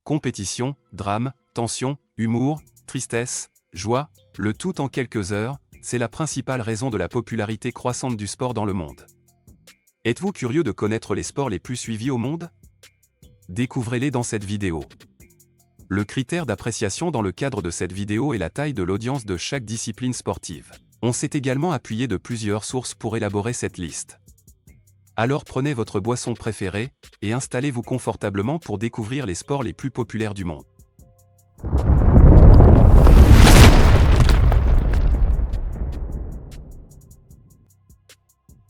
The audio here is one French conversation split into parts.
compétition, drame, tension, humour, tristesse, joie, le tout en quelques heures, c'est la principale raison de la popularité croissante du sport dans le monde. Êtes-vous curieux de connaître les sports les plus suivis au monde? Découvrez-les dans cette vidéo. Le critère d'appréciation dans le cadre de cette vidéo est la taille de l'audience de chaque discipline sportive. On s'est également appuyé de plusieurs sources pour élaborer cette liste. Alors prenez votre boisson préférée, et installez-vous confortablement pour découvrir les sports les plus populaires du monde.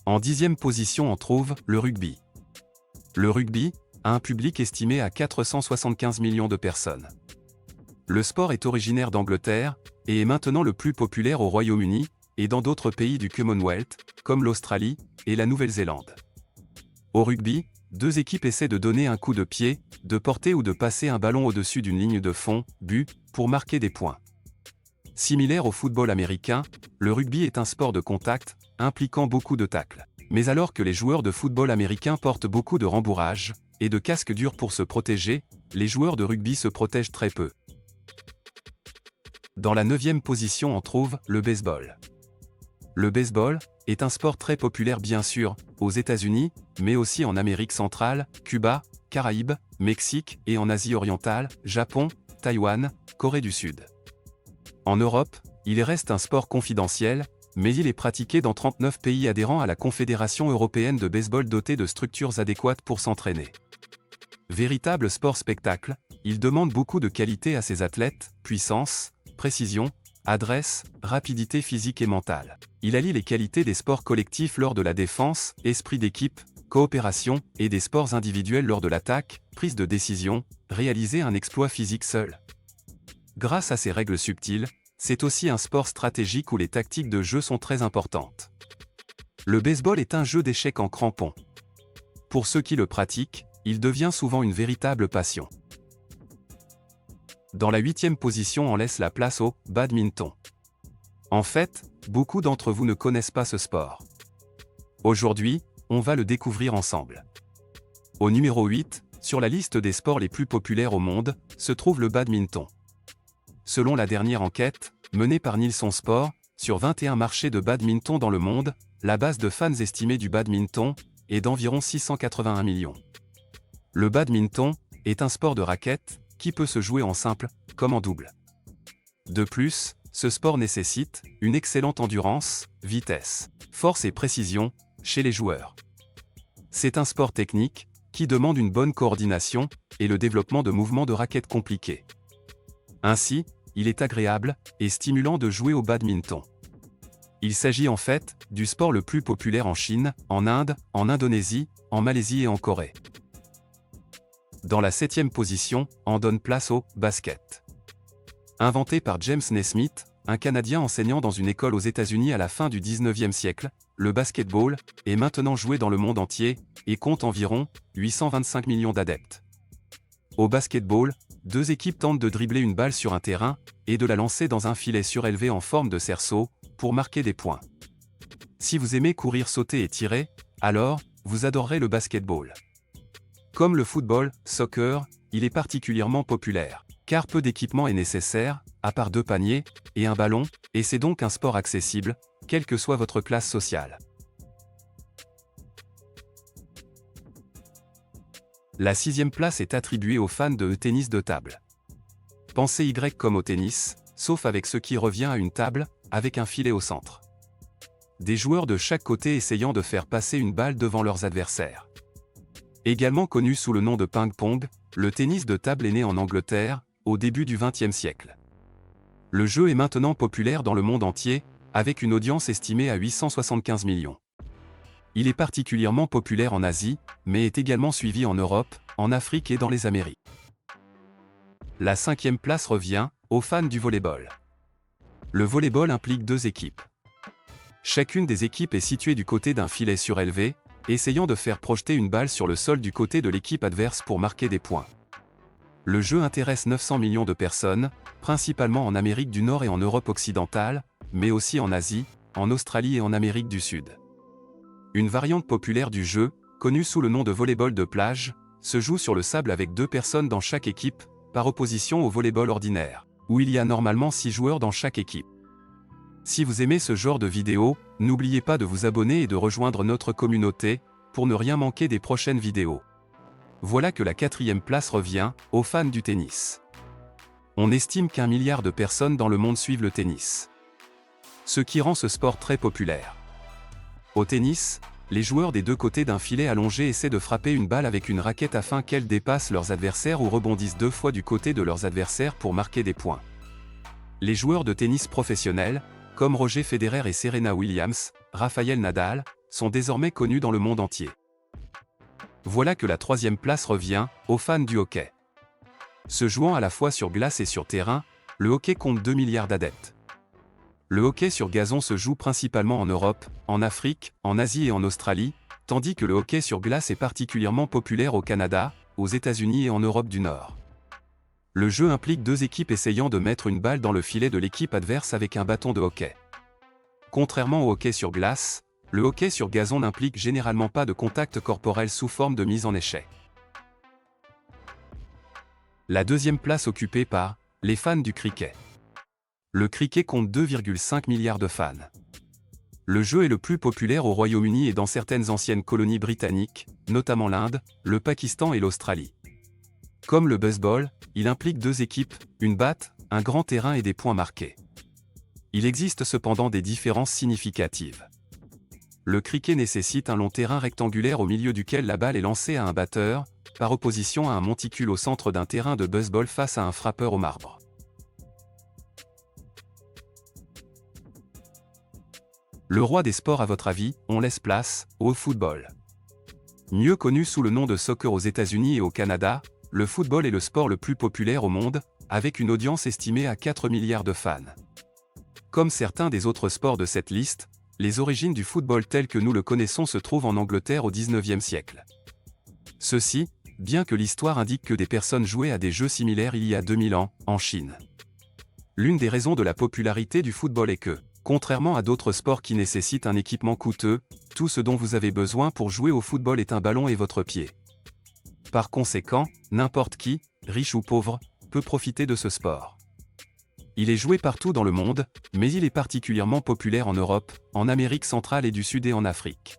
En 10e position on trouve le rugby. Le rugby a un public estimé à 475 millions de personnes. Le sport est originaire d'Angleterre, et est maintenant le plus populaire au Royaume-Uni, et dans d'autres pays du Commonwealth, comme l'Australie et la Nouvelle-Zélande. Au rugby, deux équipes essaient de donner un coup de pied, de porter ou de passer un ballon au-dessus d'une ligne de fond, but, pour marquer des points. Similaire au football américain, le rugby est un sport de contact, impliquant beaucoup de tacles. Mais alors que les joueurs de football américain portent beaucoup de rembourrages et de casques durs pour se protéger, les joueurs de rugby se protègent très peu. Dans la 9e position on trouve le baseball. Le baseball est un sport très populaire bien sûr, aux États-Unis, mais aussi en Amérique centrale, Cuba, Caraïbes, Mexique et en Asie orientale, Japon, Taïwan, Corée du Sud. En Europe, il reste un sport confidentiel, mais il est pratiqué dans 39 pays adhérents à la Confédération européenne de baseball dotée de structures adéquates pour s'entraîner. Véritable sport spectacle, il demande beaucoup de qualité à ses athlètes, puissance, précision, adresse, rapidité physique et mentale. Il allie les qualités des sports collectifs lors de la défense, esprit d'équipe, coopération, et des sports individuels lors de l'attaque, prise de décision, réaliser un exploit physique seul. Grâce à ses règles subtiles, c'est aussi un sport stratégique où les tactiques de jeu sont très importantes. Le baseball est un jeu d'échecs en crampons. Pour ceux qui le pratiquent, il devient souvent une véritable passion. Dans la 8e position on laisse la place au badminton. En fait, beaucoup d'entre vous ne connaissent pas ce sport. Aujourd'hui, on va le découvrir ensemble. Au numéro 8, sur la liste des sports les plus populaires au monde, se trouve le badminton. Selon la dernière enquête, menée par Nielsen Sport, sur 21 marchés de badminton dans le monde, la base de fans estimée du badminton est d'environ 681 millions. Le badminton est un sport de raquette qui peut se jouer en simple comme en double. De plus, ce sport nécessite une excellente endurance, vitesse, force et précision chez les joueurs. C'est un sport technique qui demande une bonne coordination et le développement de mouvements de raquette compliqués. Ainsi, il est agréable et stimulant de jouer au badminton. Il s'agit en fait du sport le plus populaire en Chine, en Inde, en Indonésie, en Malaisie et en Corée. Dans la 7e position, on donne place au basket. Inventé par James Naismith, un Canadien enseignant dans une école aux États-Unis à la fin du 19e siècle, le basketball est maintenant joué dans le monde entier et compte environ 825 millions d'adeptes. Au basketball, deux équipes tentent de dribbler une balle sur un terrain et de la lancer dans un filet surélevé en forme de cerceau pour marquer des points. Si vous aimez courir, sauter et tirer, alors vous adorerez le basketball. Comme le football, soccer, il est particulièrement populaire, car peu d'équipement est nécessaire, à part 2 paniers et un ballon, et c'est donc un sport accessible, quelle que soit votre classe sociale. La 6e place est attribuée aux fans de tennis de table. Pensez Y comme au tennis, sauf avec ce qui revient à une table, avec un filet au centre. Des joueurs de chaque côté essayant de faire passer une balle devant leurs adversaires. Également connu sous le nom de ping-pong, le tennis de table est né en Angleterre, au début du XXe siècle. Le jeu est maintenant populaire dans le monde entier, avec une audience estimée à 875 millions. Il est particulièrement populaire en Asie, mais est également suivi en Europe, en Afrique et dans les Amériques. La 5e place revient aux fans du volley-ball. Le volley-ball implique 2 équipes. Chacune des équipes est située du côté d'un filet surélevé, essayant de faire projeter une balle sur le sol du côté de l'équipe adverse pour marquer des points. Le jeu intéresse 900 millions de personnes, principalement en Amérique du Nord et en Europe occidentale, mais aussi en Asie, en Australie et en Amérique du Sud. Une variante populaire du jeu, connue sous le nom de volleyball de plage, se joue sur le sable avec 2 personnes dans chaque équipe, par opposition au volleyball ordinaire, où il y a normalement 6 joueurs dans chaque équipe. Si vous aimez ce genre de vidéo, n'oubliez pas de vous abonner et de rejoindre notre communauté, pour ne rien manquer des prochaines vidéos. Voilà que la 4e place revient aux fans du tennis. On estime qu'1 milliard de personnes dans le monde suivent le tennis. Ce qui rend ce sport très populaire. Au tennis, les joueurs des deux côtés d'un filet allongé essaient de frapper une balle avec une raquette afin qu'elle dépasse leurs adversaires ou rebondisse 2 fois du côté de leurs adversaires pour marquer des points. Les joueurs de tennis professionnels, comme Roger Federer et Serena Williams, Rafael Nadal, sont désormais connus dans le monde entier. Voilà que la 3e place revient aux fans du hockey. Se jouant à la fois sur glace et sur terrain, le hockey compte 2 milliards d'adeptes. Le hockey sur gazon se joue principalement en Europe, en Afrique, en Asie et en Australie, tandis que le hockey sur glace est particulièrement populaire au Canada, aux États-Unis et en Europe du Nord. Le jeu implique 2 équipes essayant de mettre une balle dans le filet de l'équipe adverse avec un bâton de hockey. Contrairement au hockey sur glace, le hockey sur gazon n'implique généralement pas de contact corporel sous forme de mise en échec. La 2e place occupée par les fans du cricket. Le cricket compte 2,5 milliards de fans. Le jeu est le plus populaire au Royaume-Uni et dans certaines anciennes colonies britanniques, notamment l'Inde, le Pakistan et l'Australie. Comme le baseball, il implique 2 équipes, une batte, un grand terrain et des points marqués. Il existe cependant des différences significatives. Le cricket nécessite un long terrain rectangulaire au milieu duquel la balle est lancée à un batteur, par opposition à un monticule au centre d'un terrain de baseball face à un frappeur au marbre. Le roi des sports à votre avis, on laisse place au football. Mieux connu sous le nom de soccer aux États-Unis et au Canada, le football est le sport le plus populaire au monde, avec une audience estimée à 4 milliards de fans. Comme certains des autres sports de cette liste, les origines du football tel que nous le connaissons se trouvent en Angleterre au XIXe siècle. Ceci, bien que l'histoire indique que des personnes jouaient à des jeux similaires il y a 2000 ans, en Chine. L'une des raisons de la popularité du football est que, contrairement à d'autres sports qui nécessitent un équipement coûteux, tout ce dont vous avez besoin pour jouer au football est un ballon et votre pied. Par conséquent, n'importe qui, riche ou pauvre, peut profiter de ce sport. Il est joué partout dans le monde, mais il est particulièrement populaire en Europe, en Amérique centrale et du Sud et en Afrique.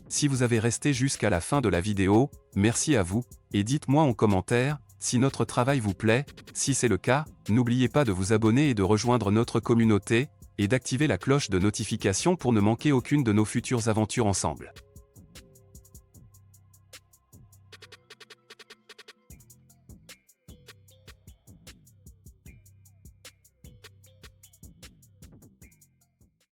Si vous avez resté jusqu'à la fin de la vidéo, merci à vous, et dites-moi en commentaire si notre travail vous plaît. Si c'est le cas, n'oubliez pas de vous abonner et de rejoindre notre communauté, et d'activer la cloche de notification pour ne manquer aucune de nos futures aventures ensemble.